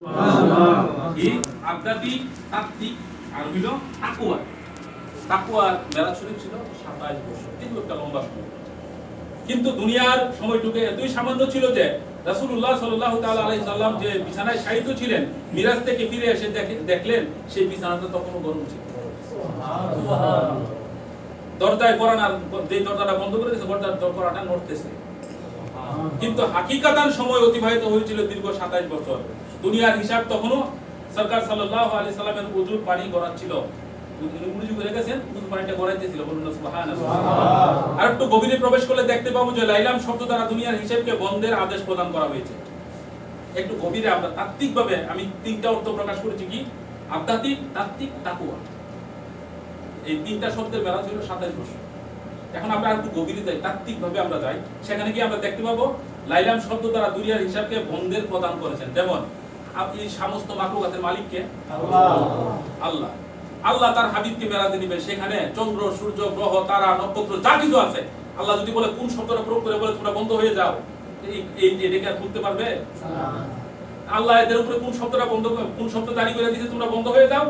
এই আধ্যাত্মিক তাত্ত্বিক আর হইল তাকওয়া। তাকওয়ার মেরাজ শরীফ ছিল 27 বছর, কিন্তু একটা লম্বা সময়। কিন্তু দুনিয়ার সময়টুকু এতই সামান্য ছিল যে রাসূলুল্লাহ সাল্লাল্লাহু তাআলা আলাইহি সাল্লাম যে বিছানায় শায়িত ছিলেন, মিরাজ থেকে ফিরে এসে দেখলেন সেই বিছানাটা তখনও গরম ছিল। সুবহানাল্লাহ। দরজায় কোরআন, যে দরজাটা বন্ধ করে দিয়েছে দরজাটা নড়তেছে। কিন্তু হাকিকাতান সময় অতিবাহিত হয়েছিল দীর্ঘ 27 বছর। দুনিয়ার হিসাব তখনও সরকার সাল্লাল্লাহু আলাইহি সাল্লামের ওযুর পানি গড়াচ্ছিল। উনি করে গেছেন, ওযুর পানিটা গড়াইতেছিল। বলুন সুবহানাল্লাহ। আর একটু গভীরে প্রবেশ করলে দেখতে পাবো যে লাইলাম শব্দ দ্বারা দুনিয়ার হিসাবকে বন্ধের আদেশ প্রদান করা হয়েছে। একটু গভীরে আমরা তাত্ত্বিকভাবে আমি তিনটা অর্থ প্রকাশ করেছি, কি আধ্যাত্মিক, তাত্ত্বিক, তাকওয়া। এই তিনটা শব্দের মেয়াদ হলো 27 বছর। এখন আমরা একটু গভীরে যাই, তাত্ত্বিকভাবে আমরা যাই, সেখানে কি আমরা দেখতে পাবো লাইলাম শব্দ দ্বারা দুনিয়ার হিসাবকে বন্ধের প্রদান করেছেন। যেমন আপনি সমস্ত মাখলুকাতের মালিক কে? আল্লাহ। আল্লাহ তার হাবিবকে মেরাজে দিবেন, সেখানে চন্দ্র, সূর্য, গ্রহ, তারা, নক্ষত্র যা কিছু আছে, আল্লাহ যদি বলে কোন শব্দটা প্রয়োগ করে বলে তোমরা বন্ধ হয়ে যাও, এই এটাকে আর বলতে পারবে? আল্লাহ এদের উপরে কোন শব্দটা বন্ধ, কোন শব্দ জারি করে দিয়েছে তোমরা বন্ধ হয়ে যাও,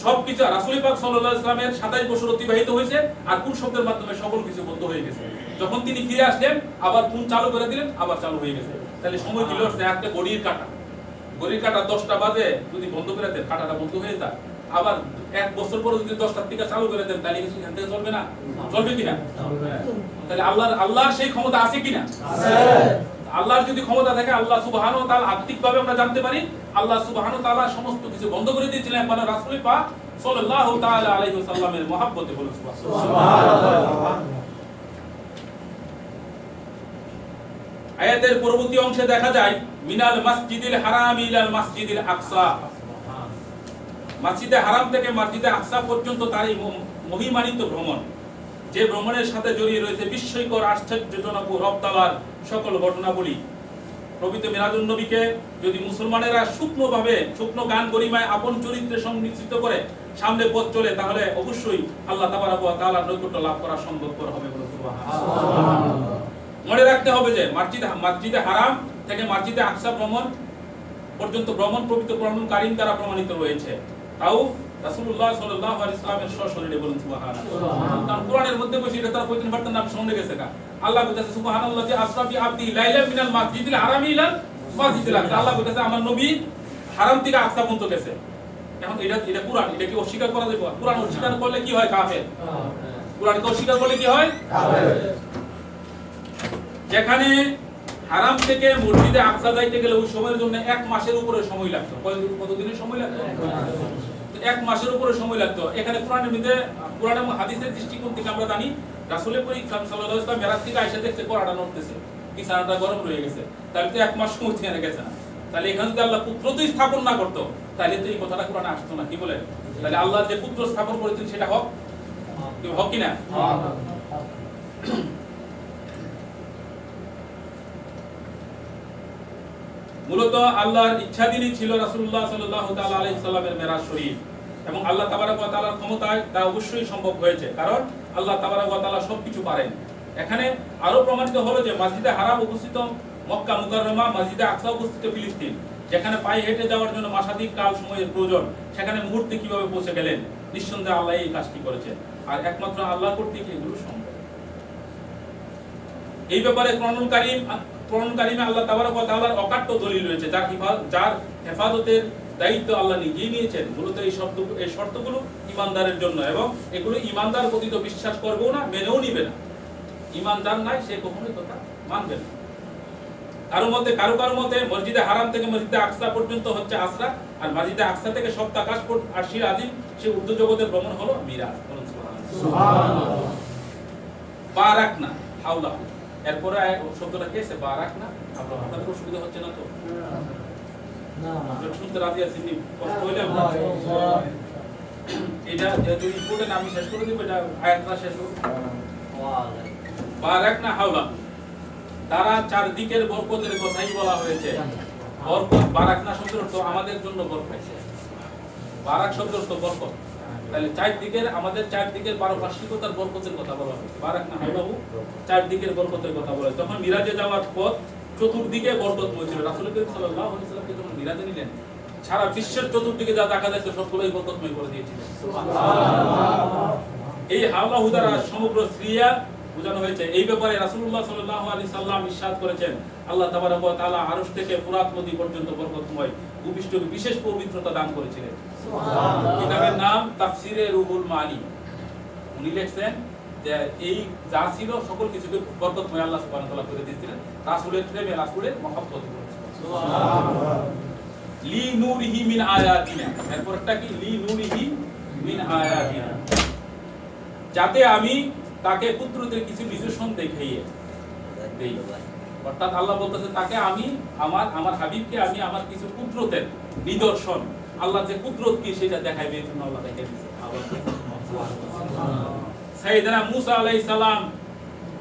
সবকিছু রাসূল পাক সাল্লাল্লাহু আলাইহি ওয়াসাল্লামের 27 বছর অতিবাহিত হয়েছে, আর কোন শব্দের মাধ্যমে সকল কিছু বন্ধ হয়ে গেছে। যখন তিনি ফিরে আসলেন আবার কোন চালু করে দিলেন, আবার চালু হয়ে গেছে। তাহলে সময় দিল একটা ঘড়ির কাঁটা, ঘড়ির কাঁটা 10টা বাজে যদি বন্ধ করে দেন, কাঁটাটা বন্ধ হয়ে যায়। আবার 1 বছর পরে যদি 10টার থেকে চালু করে দেন, তাহলে কি সেখান থেকে চলবে না? চলবে কিনা? তাহলে আল্লাহর সেই ক্ষমতা আছে কিনা? আছে। আল্লাহর যদি ক্ষমতা থাকে, আল্লাহ সুবহানাহু ওয়া তাআলা আত্মিকভাবে আমরা জানতে পারি, আল্লাহ সুবহানাহু ওয়া তাআলা সমস্ত কিছু বন্ধ করে দিয়েছিলেন মানে রাসূল পাক সাল্লাল্লাহু তাআলা আলাইহি ওয়াসাল্লামের মহব্বতে। বলুন সুবহানাল্লাহ। আয়াতের পরবর্তী অংশে দেখা যায় মিনাল মসজিদিল হারাম ইলাল মসজিদিল আকসা। মসজিদে হারাম থেকে মসজিদে আকসা পর্যন্ত তার এই মহিমান্বিত ভ্রমণ, যে ভ্রমণের সাথে জড়িয়ে রয়েছে বিস্ময়কর, আশ্চর্যজনক ও রব তাআলার সকল ঘটনাবলী। প্রকৃত মিলাদুন নবীকে যদি মুসলমানেরা শুকনো গান গরিমায় আপন চরিত্রে সংমিশ্রিত করে সামনে পথ চলে, তাহলে অবশ্যই আল্লাহ তাবারক ওয়া তাআলার নৈকট্য লাভ করা সম্ভবপর হবে। সুবহানাল্লাহ। মনে রাখতে হবে যে মসজিদে হারাম থেকে মসজিদে আকসা ভ্রমণ পর্যন্ত ভ্রমণ প্রকৃত কোরআনুল কারীম দ্বারা প্রমাণিত রয়েছে, তাও রাসূলুল্লাহ সাল্লাল্লাহু আলাইহি ওয়াসাল্লামের সশরীরে। বলুন সুবহানাল্লাহ। কারণ কোরআনের মধ্যে বসে এটা তার পবিত্র বার্তার নাম শুনে গেছে। আল্লাহ বলতেছে সুবহানাল্লাহি আসরা বি আবদি লাইলা মিনাল মসজিদিল হারাম ইলাল মসজিদিল আকসা। আল্লাহ বলতেছে আমার নবী হারাম থেকে আকসা পর্যন্ত গেছে। এখন এটা কোরআন, এটা কি অস্বীকার করা যাবে? কোরআন অস্বীকার করলে কি হয়? কাফের। কোরআনকে অস্বীকার করলে কি হয়? কাফের। যেখানে হারাম থেকে মসজিদে আকসা যাইতে গেলে ওই সময়ের জন্য 1 মাসের উপরে সময় লাগতো। কতদিনের সময় লাগতো? 1 মাসের উপরে সময় লাগতো। এখানে কোরআনের মধ্যে, কোরআন এবং হাদিসের দৃষ্টিকোণ থেকে আমরা জানি রাসূলের পরী সাল্লাল্লাহু আলাইহি ওয়াসাল্লাম মেরাজ থেকে আয়েশা দেখতে কোরআনটা নড়তেছে, বিছানাটা গরম রয়ে গেছে। তাহলে তো 1 মাস সময় থেকে গেছে না। তাহলে এখানে যদি আল্লাহ পুত্র তো স্থাপন না করতো, তাহলে তো এই কথাটা কোরআনে আসতো না। কি বলেন? তাহলে আল্লাহ যে পুত্র স্থাপন করেছেন সেটা হক কিনা? মূলত আল্লাহর ইচ্ছাধীনই ছিল রাসূলুল্লাহ সাল্লাল্লাহু তাআলা আলাইহি সাল্লামের মেরাজ শরীফ, এবং আল্লাহ তাবারক ওয়া তাআলার ক্ষমতায় তা অবশ্যই সম্ভব হয়েছে, কারণ আল্লাহ তাবারক ওয়া তাআলা সবকিছু পারেন। এখানে আরো প্রমাণিত হলো যে মসজিদে হারাম উপস্থিত মক্কা মুকাররমা, মসজিদে আকসা উপস্থিত ফিলিস্তিন, যেখানে পায়ে হেঁটে যাওয়ার জন্য মাসাধিক কাল সময়ের প্রয়োজন, সেখানে মুহূর্তে কিভাবে পৌঁছে গেলেন? নিঃসন্দেহে আল্লাহ এই কাজটি করেছেন, আর একমাত্র আল্লাহ কর্তৃক এগুলো সম্ভব। এই ব্যাপারে কোরআনুল কারীমে আল্লাহ তাবারক ওয়া তাআলার অকাট্য দলিল রয়েছে, যার হেফাজতের দায়িত্ব আল্লাহ নিজেই নিয়েছেন। মূলত এই শর্তগুলো ঈমানদারের জন্য, এবং এগুলো ঈমানদার ব্যতীত বিশ্বাস করবেও না, মেনেও নিবে না। ঈমানদার নাই, সে কখনোই কথা মানবে না। কারো মতে মসজিদে হারাম থেকে মসজিদে আকসা পর্যন্ত হচ্ছে আসরা, আর মসজিদে আকসা থেকে সপ্ত আকাশ আরশির আজিম, সেই উর্দু জগতের ভ্রমণ হলো মিরাজ। সুবহানাল্লাহ। বারাকনা হাওলা, এরপরে শব্দটা কি আছে? বারাকনা। আপনাদের অসুবিধা হচ্ছে না তো? না, শুনতে রাজি আছেন? কষ্ট হইলে এটা যেহেতু ইম্পর্টেন্ট, আমি শেষ করে দিব, এটা আয়াতটা শেষ হোক। বারাকনা হাওলা, তারা চারদিকের বরকতের কথাই বলা হয়েছে। বরকত, বারাকনা শব্দের অর্থ আমাদের জন্য বরকত, বারাক শব্দের অর্থ বরকত। তাহলে আমাদের চারদিকের পারপার্শ্বিকতার বরকতের কথা বলা হয়েছে। বারাকনা হাওলাহু, চারদিকের বরকতের কথা বলা হয়েছে। তখন মিরাজে যাওয়ার পথ চতুর্দিকে বরকতময় ছিল। রাসূল করিম সাল্লাল্লাহু আলাইহি ওয়াসাল্লামকে যখন মিরাজে নিলেন, সারা বিশ্বের চতুর্দিকে যা দেখা যাচ্ছে সবগুলোই বরকতময় করে দিয়েছিলেন। সুবহানাল্লাহ। এই হাওলা দ্বারা সমগ্র সিরিয়া বোঝানো হয়েছে। এই ব্যাপারে রাসূলুল্লাহ সাল্লাল্লাহু আলাইহি সাল্লাম ইরশাদ করেছেন, আল্লাহ তাবারক ওয়া তাআলা আরশ থেকে ফুরাত নদী পর্যন্ত বরকতময় ভূপৃষ্ঠকে বিশেষ পবিত্রতা দান করেছিলেন। সুবহানাল্লাহ। কিতাবের নাম তাফসিরে রুহুল মানি। উনি লিখছেন যে এই যা ছিল সকল কিছুকে বরকতময় আল্লাহ সুবহানাহু ওয়া তাআলা করে দিয়েছিলেন। রাসূলের প্রেমে, রাসূলের মহব্বত করেছিলেন। সুবহানাল্লাহ। লি নূরিহি মিন আয়াতিনা, এরপরটা কি? লি নূরিহি মিন আয়াতিনা, যাতে আমি তাকে পুত্রদের কিছু নিদর্শন দেখাইয়ে দেই। অর্থাৎ আল্লাহ বলতেছে তাকে আমি আমার হাবিবকে আমি আমার কিছু পুত্রদের নিদর্শন, আল্লাহ যে কুদরত কি সেটা দেখাইবে, এই জন্য আল্লাহ দেখাই দিয়েছে। সাইয়েদনা মুসা আলাইহিস সালাম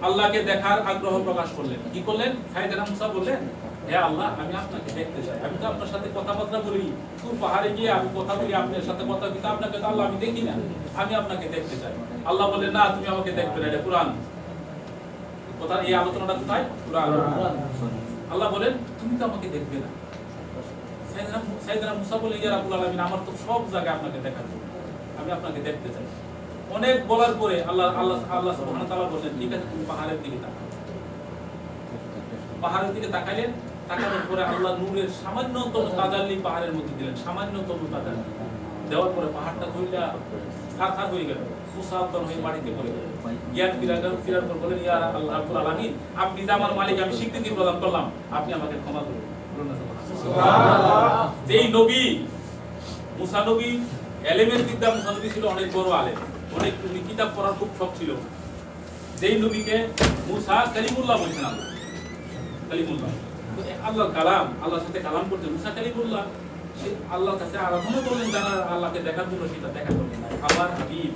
আল্লাহকে দেখার আগ্রহ প্রকাশ করলেন। কি করলেন? সাইয়েদনা মুসা বললেন, হে আল্লাহ, আমি আপনাকে দেখতে চাই। আমি তো আপনার সাথে কথাবার্তা বলি, তুই পাহাড়ে গিয়ে আমি কথা বলি, আপনার সাথে কথা বলি, আপনাকে তো আল্লাহ আমি দেখি না, আমি আপনাকে দেখতে চাই। আল্লাহ বললেন, না, তুমি আমাকে দেখবে না, এটা কুরআন। কথা এই আলোচনাটা কোথায়? কুরআন। আল্লাহ বলেন, তুমি তো আমাকে দেখবে না। সাইয়েদনা মুসা বলে, ইয়া রাব্বুল আলামিন, আমার তো সব জায়গায় আপনাকে দেখার জন্য, আমি আপনাকে দেখতে চাই। অনেক বলার পরে আল্লাহ সুবহানাহু ওয়া তাআলা বলেন, ঠিক আছে, তুমি পাহাড়ের দিকে তাকাও। পাহাড়ের দিকে তাকাইলেন, তাকানোর পরে আল্লাহ নূরের সামান্যতম তাজাল্লি পাহাড়ের মধ্যে দিলেন, সামান্যতম তাজাল্লি দেওয়ার পরে পাহাড়টা ধইলা থারথার হয়ে গেল, মুসাফির হয়ে মাটিতে পড়ে গেল। জ্ঞান ফিরার পর বলেন, ইয়া আল্লাহ রাব্বুল আলামিন, আপনি যে আমার মালিক, আমি স্বীকৃতি প্রদান করলাম, আপনি আমাকে ক্ষমা করুন। সুবহানাল্লাহ। যেই নবী মুসা নবী, এলেমের বিদ্যা, মুসা নবী ছিল অনেক বড় আলেম, অনেক কিতাব পড়ার খুব শখ ছিল। যেই নবীকে মুসা কালিমুল্লাহ বলছেন, আল্লাহ কালিমুল্লাহ, আল্লাহর কালাম, আল্লাহর সাথে কালাম করতে মুসা কালিমুল্লাহ, সে আল্লাহর কাছে আরাধনা করলেন, জানা আল্লাহকে দেখার জন্য, সেটা দেখা করলেন। আমার হাবিব,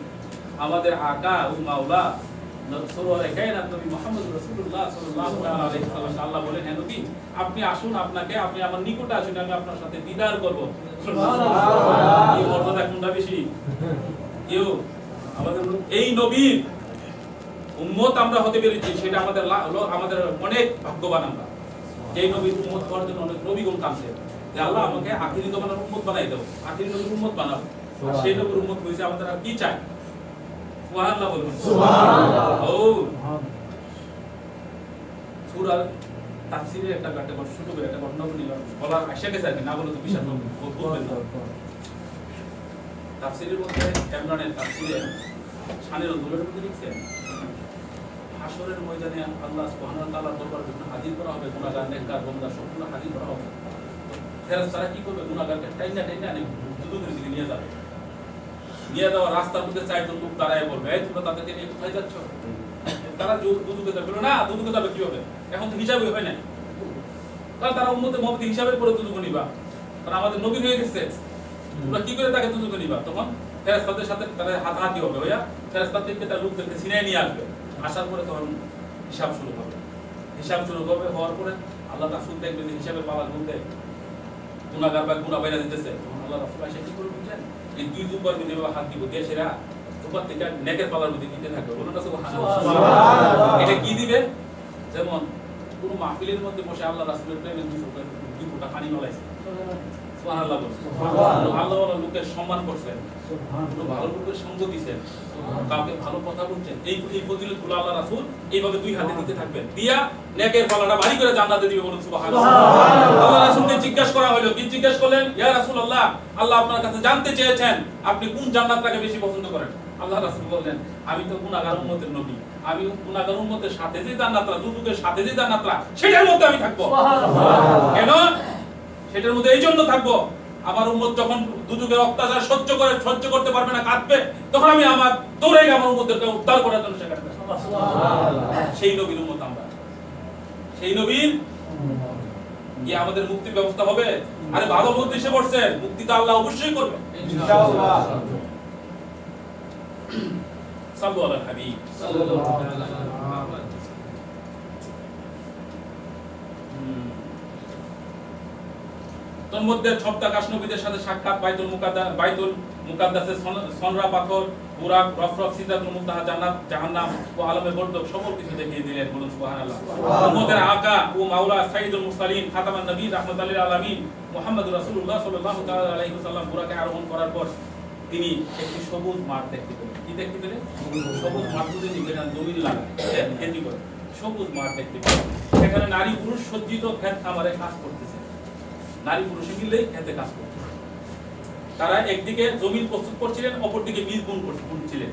আমাদের আকা ও মাওলা সরওয়ারে কায়নাত নবী মুহাম্মদ রাসূলুল্লাহ সাল্লাল্লাহু আলাইহি ওয়াসাল্লাম, আল্লাহ বলেন, হে নবী, আপনি আসুন, আপনি আমার নিকটে আসুন, আমি আপনার সাথে দিদার করব। সুবহানাল্লাহ। এই মর্যাদা কোনটা বেশি? কেউ আমাদের এই নবীর উম্মত আমরা হতে পেরেছি, সেটা আমাদের অনেক ভাগ্যবান। আমরা যেই নবীর উম্মত হওয়ার জন্য অনেক নবীগণ কাঁদছে যে আল্লাহ আমাকে আখিরি জমানার উম্মত বানাই দাও, আখিরি নবীর উম্মত বানাও। আর সেই নবীর উম্মত হয়েছে, আমাদের আর কি চাই? সুবহানাল্লাহ বলুন। সুবহানাল্লাহ। ও সূরা তাফসীরের একটা ছোট করে একটা ঘটনা বলি, বলার আশা গেছে আর কি, না বলে তো বিশ্বাস করবেন না। তাফসীরের মধ্যে ইমরানের তাফসীরে শানের নূরের মধ্যে লিখছেন, হাসরের ময়দানে আল্লাহ সুবহানাহু ওয়া তাআলার দরবারে যখন হাজির করা হবে, গুনাহগার, নেককার, বান্দা সবগুলো হাজির করা হবে। ফেরেশতারা কি করবে? গুনাহগারকে টাইনা দুদুকের দিকে নিয়ে যাবে। নিয়ে যাওয়া রাস্তার মধ্যে চারজন লোক দাঁড়ায় বলবে, এই তোমরা তাদেরকে নিয়ে কোথায় যাচ্ছ? তারা দুদুকে যাবে না, দুদুকে যাবে কিভাবে? এখন তো হিসাবই হয় না, কারণ তারা উম্মতে মুহাম্মদী হিসাবের পরে দুদুকে নিবা, কারণ আমাদের নবী হয়ে গেছে, তোমরা কি করে তাকে দুদুকে নিবা? তখন ফেরেশতাদের সাথে তাদের হাতাহাতি হবে, ভাইয়া ফেরেশতাদেরকে তার লোকদেরকে ছিনিয়ে নিয়ে আসবে। আসার পরে তখন হিসাব শুরু হবে। হওয়ার পরে আল্লাহ রাসূল দেখবেন যে হিসাবের পালার মধ্যে গুনাহগার বা গুনাহ বাইরে দিতেছে। আল্লাহ রাসূল এসে কি করবেন জানেন? এই দুই দুবার মিলে হাত দিব, দেশেরা উপর থেকে নেকের পালার মধ্যে দিতে থাকবে। বলুন না সুবহানাল্লাহ। এটা কি দিবে? যেমন কোন মাহফিলের মধ্যে বসে আল্লাহ রাসূলের প্রেমে দুই ফোঁটা পানি নলাইছে, সুবহানাল্লাহ বলুন। সুবহানাল্লাহ। আল্লাহ লোকের সম্মান করছেন, সুবহানাল্লাহ, ভালো লোকের সঙ্গ দিবেন, কাউকে ভালো কথা বলছেন, এই ফজিলতগুলো আল্লাহ রাসূল এইভাবে দুই হাতে দিতে থাকবেন, দিয়া নেকের পালাটা ভারী করে জান্নাতে দিবে। বলুন সুবহানাল্লাহ। আল্লাহ রাসূলকে জিজ্ঞাসা করা হলো, কি জিজ্ঞাসা করলেন? ইয়া রাসূলুল্লাহ, আল্লাহ আপনার কাছে জানতে চেয়েছেন আপনি কোন জান্নাতটাকে বেশি পছন্দ করেন। আল্লাহ রাসূল বললেন, আমি তো গুনাহগার উম্মতের নবী, আমি গুনাহগার উম্মতের সাথে যে জান্নাতটা, দুদুকের সাথে যে জান্নাতটা, সেটার মধ্যে আমি থাকবো। সুবহানাল্লাহ। কেন? সেটার মধ্যে এই জন্য থাকবো, আমার উম্মত যখন দুদুকের অত্যাচার সহ্য করতে পারবে না, কাঁদবে, তখন আমি আমার দৌড়ে গিয়ে আমার উম্মতদেরকে উদ্ধার করার জন্য সেখানে থাকবো। সুবহানাল্লাহ। সেই নবীর উম্মত আমরা, সেই নবীর কি আমাদের মুক্তির ব্যবস্থা হবে? আরে ভালো বুদ্ধি এসে পড়ছে, মুক্তি তো আল্লাহ অবশ্যই করবে ইনশাআল্লাহ। সাল্লু আলাল হাবিব সাল্লাল্লাহু আলাইহি ওয়াসাল্লাম। তোর মধ্যে সপ্তাকাশ নবীদের সাথে সাক্ষাৎ, বাইতুল মুকাদ্দাসের সনরা পাথর বুরাক, রফরফ, সিদরাতুল মুনতাহা, জান্নাত, জাহান্নাম ও আলমে বরদক সকল কিছু দেখিয়ে দিলেন। বলুন সুবহানাল্লাহ। উম্মতের আকা ও মাওলা সাইয়্যিদুল মুরসালিন খাতামান নবী রাহমাতুল লিল আলামিন মুহাম্মদুর রাসূলুল্লাহ সাল্লাল্লাহু তাআলা আলাইহি ওয়াসাল্লাম বুরাকে আরোহণ করার পর তিনি একটি সবুজ মাঠ দেখতে পেলেন। কি দেখতে পেলেন? সবুজ মাঠ যদি যেখানে জমিন লাগে খেতি করে সবুজ মাঠ দেখতে পেলেন। সেখানে নারী পুরুষ সজ্জিত ক্ষেত খামারে কাজ করতেছে। নারী পুরুষে মিলেই খেতে কাজ করতেছে। তারা একদিকে জমিন প্রস্তুত করছিলেন, অপরদিকে বীজ বুনছিলেন।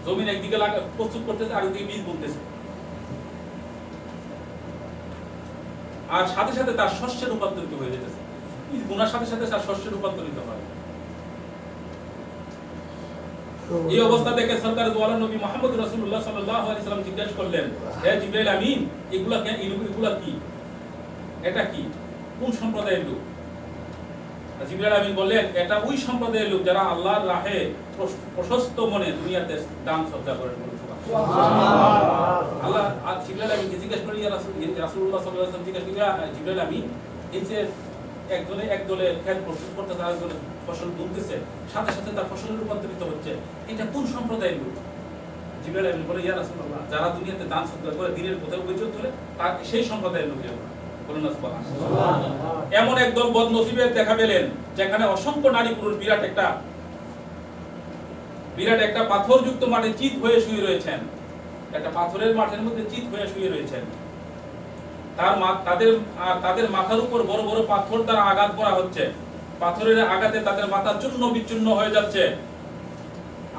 জমিন একদিকে প্রস্তুত করতেছে, আরেকদিকে বীজ বুনতেছে। আর সাথে সাথে তার শস্যে রূপান্তরিত হয়ে যেতেছে। বীজ বোনার সাথে সাথে তার শস্যে রূপান্তরিত হয়। এই অবস্থা দেখে সরকার দু আলম নবী মুহাম্মদ রাসূলুল্লাহ সাল্লাল্লাহু আলাইহি সাল্লাম জিজ্ঞাসা করলেন, হে জিবরাইল আমিন, এগুলা কি? এটা কি? কোন সম্প্রদায়ের লোক? জিবরাইল আমিন বললেন, এটা ওই সম্প্রদায়ের লোক যারা আল্লাহর রাহে প্রশস্ত মনে দুনিয়াতে দান সজ্জা করেন। সুবহানাল্লাহ। আল্লাহ আর জিবরাইল আমিনকে জিজ্ঞাসা করি, ইয়া রাসূলুল্লাহ সাল্লাল্লাহু আলাইহি ওয়াসাল্লাম জিজ্ঞাসা করি, জিবরাইল আমিন, এই যে একদলে ক্ষেত প্রস্তুত করতে তারা একদলে ফসল বুনতেছে, সাথে সাথে তার ফসলে রূপান্তরিত হচ্ছে, এটা কোন সম্প্রদায়ের লোক? জিবরাইল আমিন বলে, ইয়া রাসূলুল্লাহ, যারা দুনিয়াতে দান সজ্জা করে দিনের পথে অভিযোগ তোলে তার সেই সম্প্রদায়ের লোক। এমন একদল বদনসিবের দেখা পেলেন যেখানে অসংখ্য নারী পুরুষ বিরাট একটা পাথরযুক্ত মাঠে চিত হয়ে শুয়ে রয়েছেন। একটা পাথরের মাঠের মধ্যে চিত হয়ে শুয়ে রয়েছেন। তাদের মাথার উপর বড় বড় পাথর দ্বারা আঘাত করা হচ্ছে। পাথরের আঘাতে তাদের মাথা চূর্ণ বিচূর্ণ হয়ে যাচ্ছে,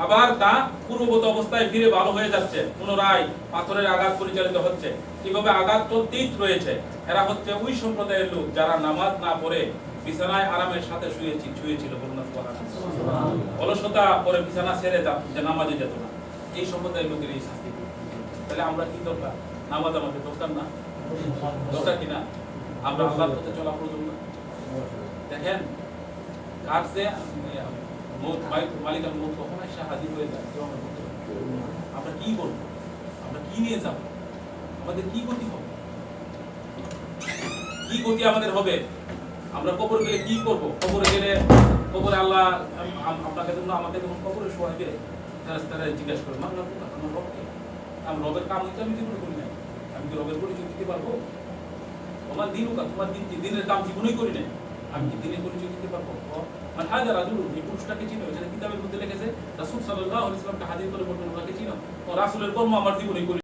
আবার তা পূর্ববৎ অবস্থায় ফিরে ভালো হয়ে যাচ্ছে। পুনরায় পাথরের আঘাত পরিচালিত হচ্ছে। কিভাবে আঘাত চলতেই রয়েছে। এরা হচ্ছে ওই সম্প্রদায়ের লোক যারা নামাজ না পড়ে বিছানায় আরামের সাথে শুয়েছিল। অলসতা পরে বিছানা ছেড়ে যে নামাজে যেত না, এই সম্প্রদায়ের লোকের এই শাস্তি। তাহলে আমরা কি দরকার? নামাজ আমাদের দরকার না? দরকার কিনা? আমরা আল্লাহর পথে চলা প্রয়োজন না? দেখেন, কার যে মালিকার মত কখন এসে হাজির হয়ে যায়, আমরা কি করবো? আমরা কি নিয়ে যাব? আমাদের কি গতি হবে? কি গতি আমাদের হবে? আমরা কবর গেলে কি করব? কবরে গেলে কবরে আল্লাহ আপনাকে জন্য আমাকে যখন কবরে শোয়াবে, তারা জিজ্ঞাসা করবে, আমার রবকে, আমার রবের কাম হইতে আমি জীবনে করি নাই, আমি কি রবের পরিচয় দিতে পারবো? তোমার দিন তোমার দিনের কাম জীবনেই করি নাই, আমি কি দিনের পরিচয় দিতে পারবো? মানে হাজার রাজুল, এই পুরুষটাকে চিনো, যেটা কিতাবের মধ্যে লিখেছে রাসূল সাল্লাল্লাহু আলাইহি ওয়াসাল্লামকে হাজির করে বলবেন, ওনাকে চিনো, ও রাসূলের কর্ম আমার জীবনেই করি।